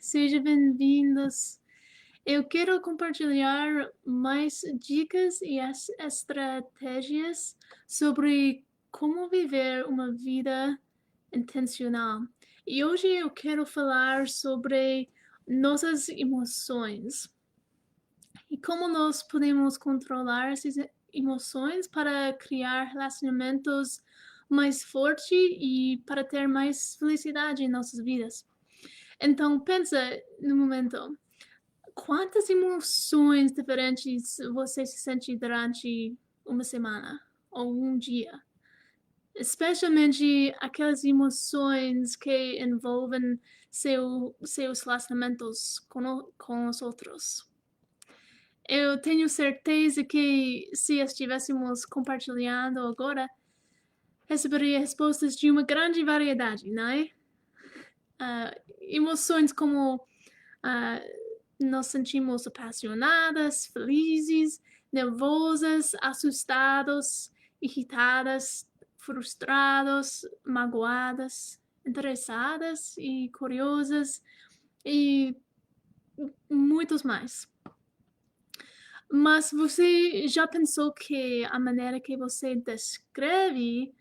Sejam bem-vindos. Eu quero compartilhar mais dicas e estratégias sobre como viver uma vida intencional. E hoje eu quero falar sobre nossas emoções e como nós podemos controlar essas emoções para criar relacionamentos mais fortes e para ter mais felicidade em nossas vidas. Então, pensa no momento, quantas emoções diferentes você se sente durante uma semana ou um dia? Especialmente aquelas emoções que envolvem seus relacionamentos com os outros. Eu tenho certeza que se estivéssemos compartilhando agora, receberia respostas de uma grande variedade, não é? Emoções como nos sentimos apaixonadas, felizes, nervosas, assustados, irritadas, frustrados, magoadas, interessadas e curiosas e muitos mais. Mas você já pensou que a maneira que você descreve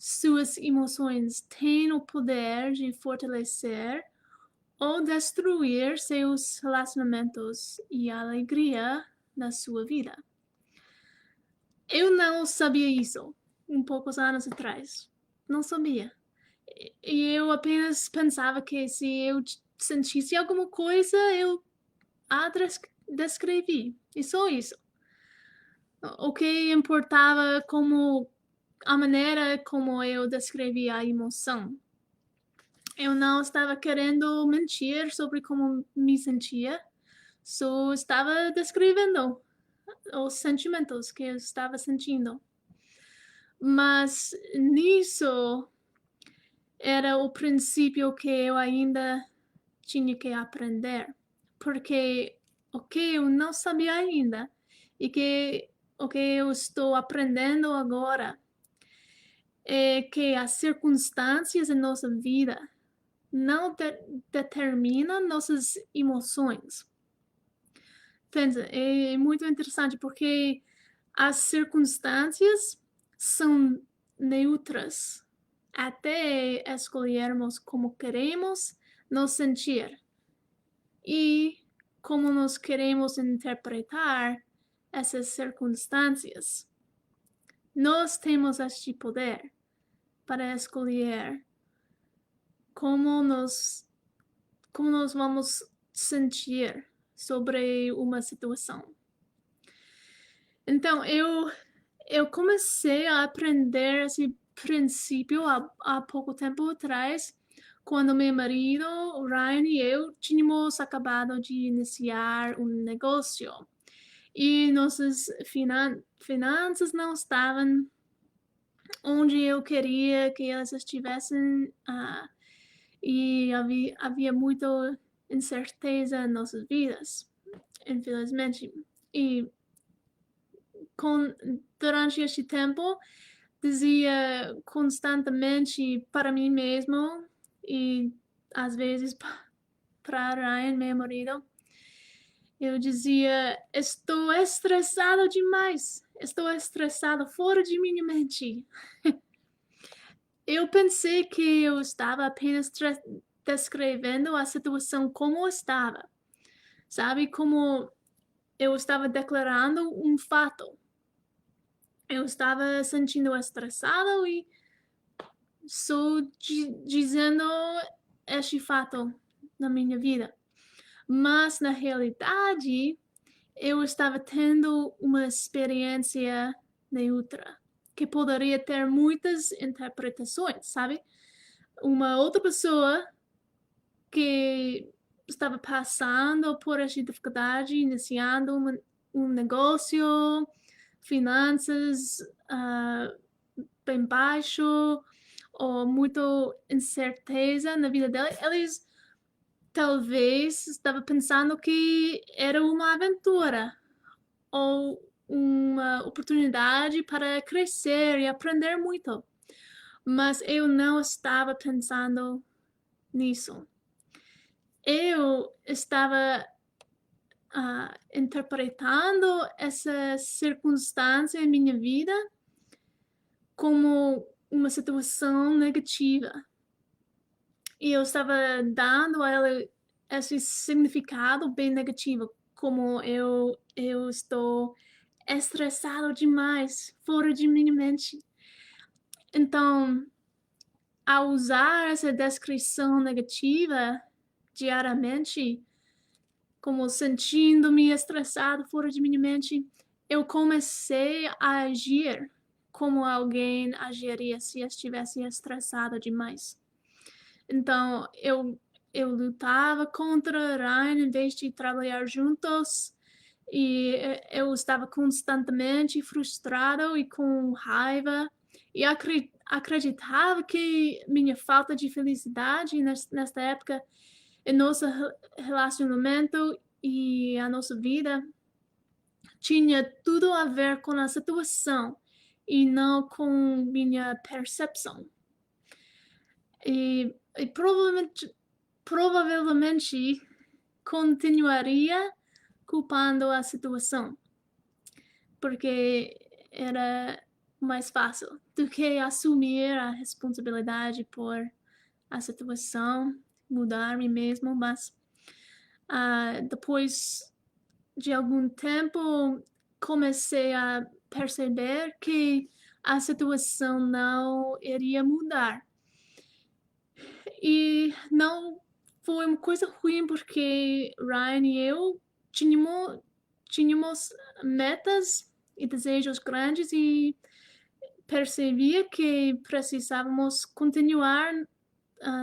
suas emoções tem o poder de fortalecer ou destruir seus relacionamentos e a alegria na sua vida? Eu não sabia isso poucos anos atrás. Não sabia. E eu apenas pensava que se eu sentisse alguma coisa, eu a descrevi. E só isso. O que importava como a maneira como eu descrevi a emoção. Eu não estava querendo mentir sobre como me sentia, só estava descrevendo os sentimentos que eu estava sentindo. Mas nisso era o princípio que eu ainda tinha que aprender, porque o que eu não sabia ainda e que o que eu estou aprendendo agora é que as circunstâncias em nossa vida não determinam nossas emoções. Pensa, é muito interessante porque as circunstâncias são neutras até escolhermos como queremos nos sentir e como nós queremos interpretar essas circunstâncias. Nós temos este poder para escolher como nós vamos sentir sobre uma situação. Então, eu comecei a aprender esse princípio há pouco tempo atrás, quando meu marido, o Ryan e eu tínhamos acabado de iniciar um negócio. E nossas finanças não estavam onde eu queria que elas estivessem. E havia muita incerteza em nossas vidas, infelizmente. E durante este tempo, dizia constantemente para mim mesmo e às vezes para Ryan, meu marido, eu dizia: estou estressado demais, estou estressado fora de minha mente. Eu pensei que eu estava apenas descrevendo a situação como estava, sabe? Como eu estava declarando um fato. Eu estava sentindo estressado e só dizendo este fato na minha vida. Mas, na realidade, eu estava tendo uma experiência neutra, que poderia ter muitas interpretações, sabe? Uma outra pessoa que estava passando por essa dificuldade, iniciando um negócio, finanças bem baixo, ou muito incerteza na vida dela, eles talvez estavam pensando que era uma aventura ou uma oportunidade para crescer e aprender muito. Mas eu não estava pensando nisso. Eu estava interpretando essa circunstância em minha vida como uma situação negativa. E eu estava dando a ela esse significado bem negativo, como eu estou estressado demais, fora de minha mente. Então, ao usar essa descrição negativa diariamente, como sentindo-me estressado fora de minha mente, eu comecei a agir como alguém agiria se estivesse estressado demais. Então, eu lutava contra Ryan em vez de trabalhar juntos, e eu estava constantemente frustrado e com raiva, e acreditava que minha falta de felicidade nesta época em nosso relacionamento e a nossa vida tinha tudo a ver com a situação e não com minha percepção. E provavelmente continuaria culpando a situação, porque era mais fácil do que assumir a responsabilidade por a situação, mudar-me mesmo, mas depois de algum tempo comecei a perceber que a situação não iria mudar. E não foi uma coisa ruim, porque Ryan e eu tínhamos metas e desejos grandes e percebia que precisávamos continuar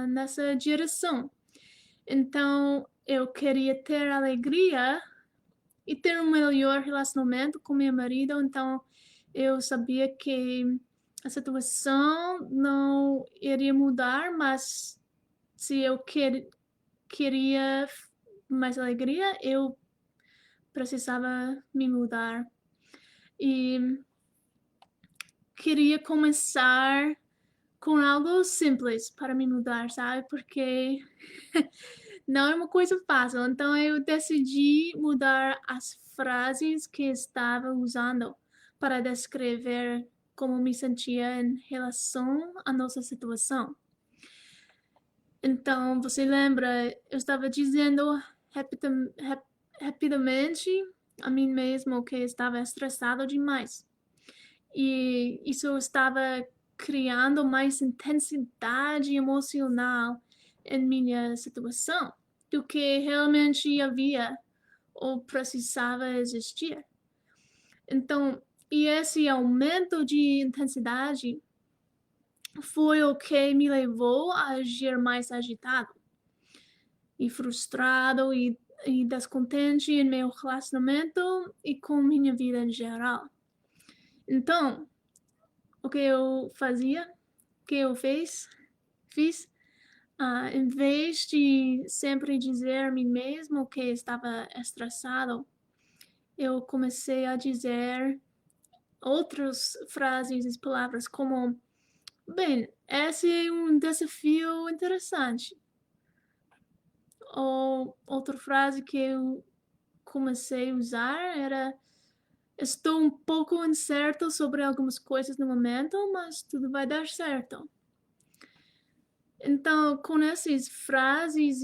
nessa direção. Então, eu queria ter alegria e ter um melhor relacionamento com meu marido, então eu sabia que a situação não iria mudar, mas se eu queria mais alegria, eu precisava me mudar. E queria começar com algo simples para me mudar, sabe? Porque não é uma coisa fácil. Então eu decidi mudar as frases que estava usando para descrever como me sentia em relação à nossa situação. Então, você lembra, eu estava dizendo rapidamente a mim mesmo que estava estressado demais. E isso estava criando mais intensidade emocional em minha situação do que realmente havia ou precisava existir. Então, e esse aumento de intensidade foi o que me levou a agir mais agitado e frustrado e descontente em meu relacionamento e com minha vida em geral. Então, o que eu fazia, o que eu fiz, em vez de sempre dizer a mim mesmo que estava estressado, eu comecei a dizer outras frases e palavras como: bem, esse é um desafio interessante. Ou outra frase que eu comecei a usar era: estou um pouco incerto sobre algumas coisas no momento, mas tudo vai dar certo. Então, com essas frases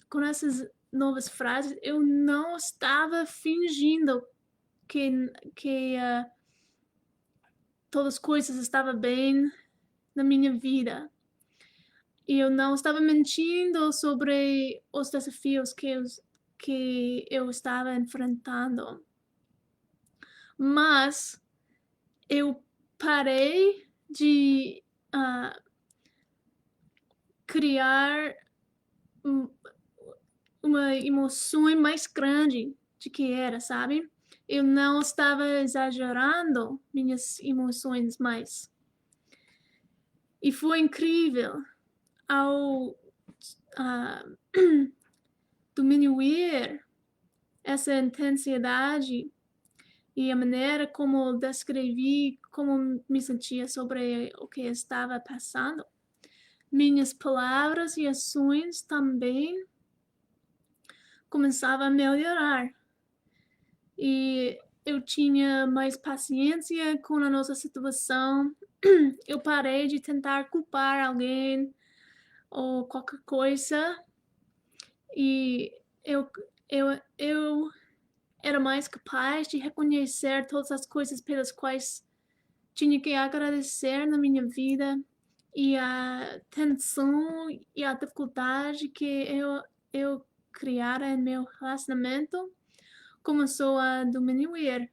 com essas novas frases, eu não estava fingindo que todas as coisas estavam bem na minha vida. E eu não estava mentindo sobre os desafios que eu estava enfrentando. Mas eu parei de criar uma emoção mais grande de que era, sabe? Eu não estava exagerando minhas emoções mais. E foi incrível ao diminuir essa intensidade e a maneira como descrevi como me sentia sobre o que estava passando. Minhas palavras e ações também começava a melhorar. E eu tinha mais paciência com a nossa situação. Eu parei de tentar culpar alguém ou qualquer coisa e eu era mais capaz de reconhecer todas as coisas pelas quais tinha que agradecer na minha vida e a tensão e a dificuldade que eu criara em meu relacionamento começou a diminuir.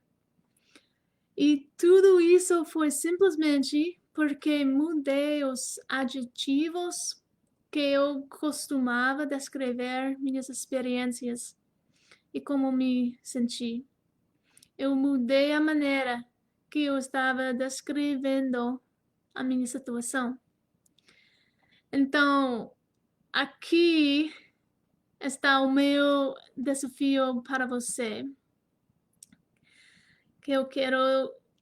E tudo isso foi simplesmente porque mudei os adjetivos que eu costumava descrever minhas experiências e como me senti. Eu mudei a maneira que eu estava descrevendo a minha situação. Então, aqui está o meu desafio para você, que eu quero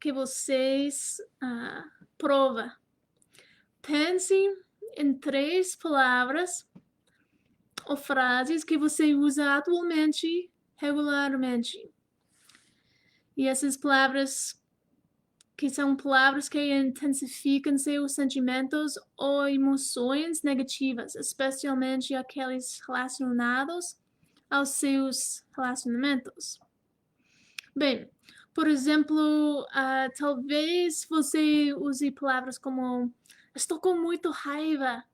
que vocês prova. Pense em 3 palavras ou frases que você usa atualmente, regularmente. E essas palavras que são palavras que intensificam seus sentimentos ou emoções negativas, especialmente aqueles relacionados aos seus relacionamentos. Bem, por exemplo, talvez você use palavras como estou com muito raiva,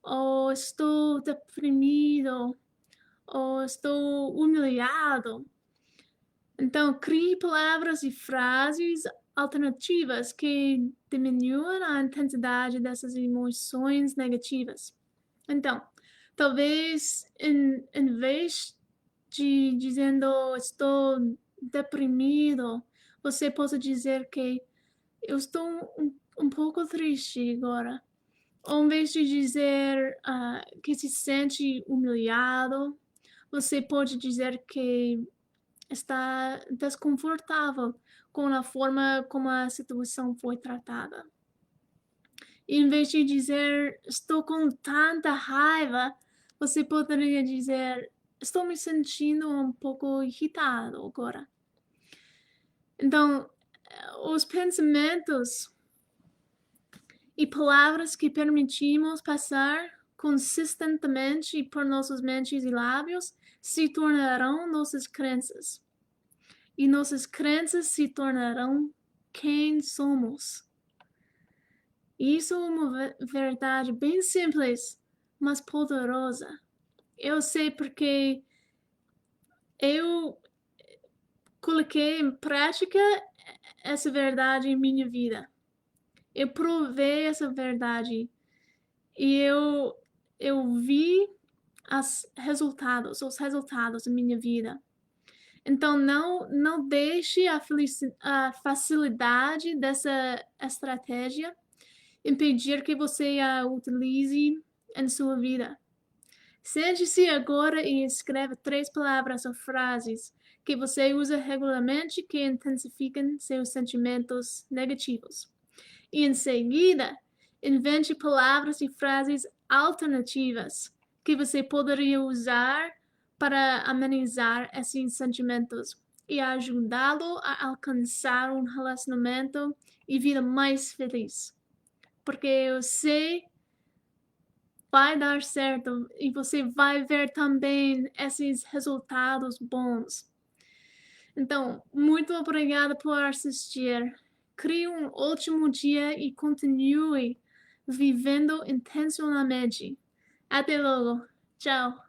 ou estou deprimido, ou estou humilhado. Então, crie palavras e frases alternativas que diminuam a intensidade dessas emoções negativas. Então, talvez em vez de dizendo estou deprimido, você possa dizer que eu estou um pouco triste agora. Ou em vez de dizer que se sente humilhado, você pode dizer que está desconfortável com a forma como a situação foi tratada. E em vez de dizer estou com tanta raiva, você poderia dizer estou me sentindo um pouco irritado agora. Então, os pensamentos e palavras que permitimos passar consistentemente por nossas mentes e lábios se tornarão nossas crenças. E nossas crenças se tornarão quem somos. Isso é uma verdade bem simples, mas poderosa. Eu sei porque eu coloquei em prática essa verdade em minha vida. Eu provei essa verdade e eu vi os resultados da minha vida. Então, não deixe a facilidade dessa estratégia impedir que você a utilize em sua vida. Sente-se agora e escreva 3 palavras ou frases que você usa regularmente que intensificam seus sentimentos negativos. E em seguida, invente palavras e frases alternativas que você poderia usar para amenizar esses sentimentos e ajudá-lo a alcançar um relacionamento e vida mais feliz. Porque eu sei vai dar certo e você vai ver também esses resultados bons. Então, muito obrigada por assistir. Crie um ótimo dia e continue vivendo intencionalmente. Até logo. Tchau.